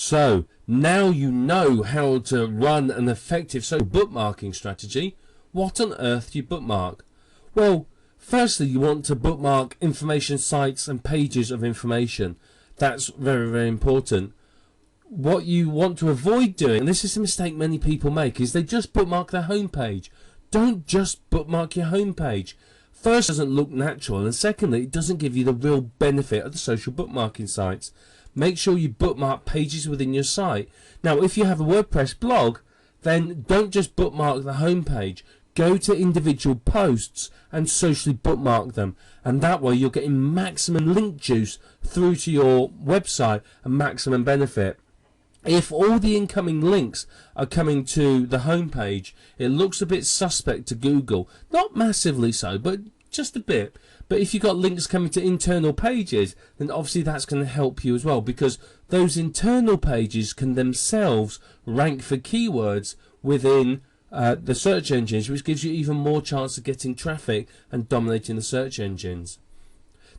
So now you know how to run an effective social bookmarking strategy. What on earth do you bookmark? Well, firstly, you want to bookmark information sites and pages of information. That's very, very important. What you want to avoid doing, and this is a mistake many people make, is they just bookmark their homepage. Don't just bookmark your homepage. First, it doesn't look natural, and secondly, it doesn't give you the real benefit of the social bookmarking sites. Make sure you bookmark pages within your site. Now, if you have a WordPress blog, then don't just bookmark the homepage. Go to individual posts and socially bookmark them, and that way you're getting maximum link juice through to your website and maximum benefit. If all the incoming links are coming to the homepage, it looks a bit suspect to Google. Not massively so, but just a bit. But if you've got links coming to internal pages, then obviously that's going to help you as well, because those internal pages can themselves rank for keywords within the search engines, which gives you even more chance of getting traffic and dominating the search engines.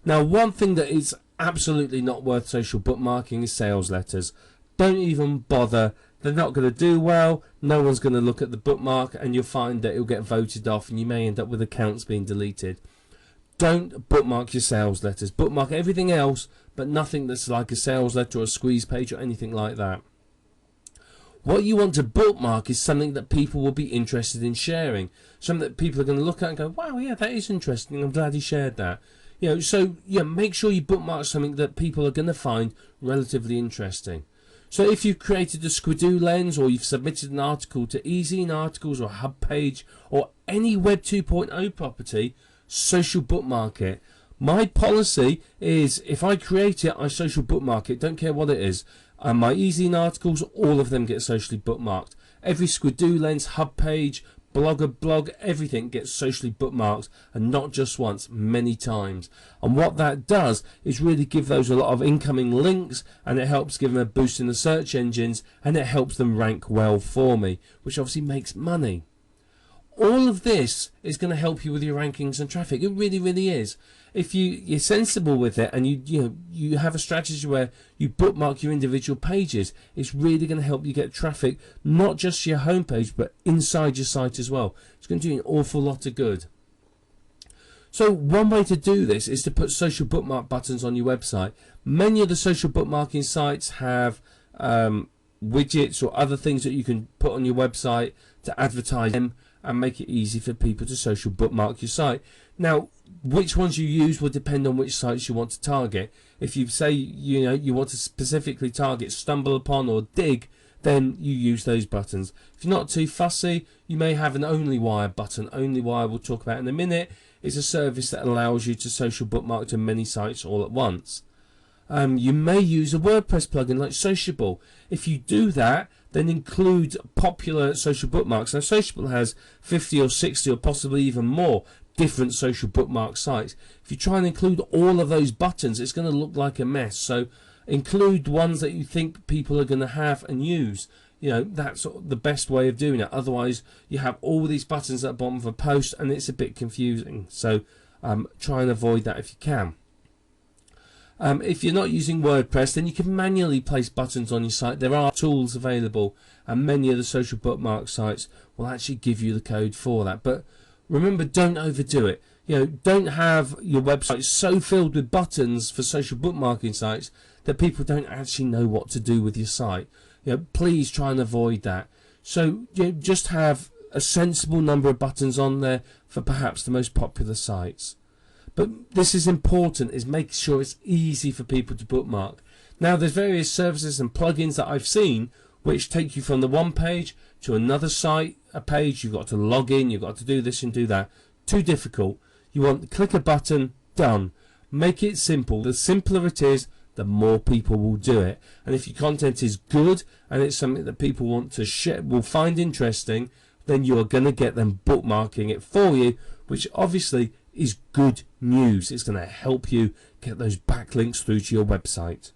Now, one thing that is absolutely not worth social bookmarking is sales letters. Don't even bother. They're not going to do well. No one's going to look at the bookmark, and you'll find that it'll get voted off, and you may end up with accounts being deleted. Don't bookmark your sales letters. Bookmark everything else, but nothing that's like a sales letter or a squeeze page or anything like that. What you want to bookmark is something that people will be interested in sharing. Something that people are going to look at and go, wow, yeah, that is interesting. I'm glad he shared that. So make sure you bookmark something that people are going to find relatively interesting. So if you've created a Squidoo lens, or you've submitted an article to Ezine Articles or HubPage or any Web 2.0 property, social bookmark it. My policy is if I create it, I social bookmark it. Don't care what it is. My Ezine Articles, all of them get socially bookmarked. Every Squidoo lens, HubPage, Blogger blog, everything gets socially bookmarked, and not just once, many times. And what that does is really give those a lot of incoming links, and it helps give them a boost in the search engines, and it helps them rank well for me, which obviously makes money. All of this is going to help you with your rankings and traffic. It really, really is. If you're sensible with it, and you have a strategy where you bookmark your individual pages, it's really going to help you get traffic, not just your homepage, but inside your site as well. It's going to do an awful lot of good. So one way to do this is to put social bookmark buttons on your website. Many of the social bookmarking sites have widgets or other things that you can put on your website to advertise them and make it easy for people to social bookmark your site. Now, which ones you use will depend on which sites you want to target. If you say you want to specifically target StumbleUpon or Dig, then you use those buttons. If you're not too fussy, you may have an OnlyWire button. OnlyWire we'll talk about in a minute. It's a service that allows you to social bookmark to many sites all at once. You may use a WordPress plugin like Sociable. If you do that, then include popular social bookmarks. Now, Sociable has 50 or 60 or possibly even more different social bookmark sites. If you try and include all of those buttons, it's going to look like a mess. So include ones that you think people are going to have and use. That's the best way of doing it. Otherwise, you have all these buttons at the bottom of a post, and it's a bit confusing. So try and avoid that if you can. If you're not using WordPress, then you can manually place buttons on your site. There are tools available, and many of the social bookmark sites will actually give you the code for that. But remember, don't overdo it. Don't have your website so filled with buttons for social bookmarking sites that people don't actually know what to do with your site. Please try and avoid that. So just have a sensible number of buttons on there for perhaps the most popular sites. But this is important, is make sure it's easy for people to bookmark. Now, there's various services and plugins that I've seen which take you from the one page to another site, a page. You've got to log in, you've got to do this and do that. Too difficult. You want to click a button, done. Make it simple. The simpler it is, the more people will do it. And if your content is good and it's something that people want to share, will find interesting, then you are going to get them bookmarking it for you, which obviously is good news. It's going to help you get those backlinks through to your website.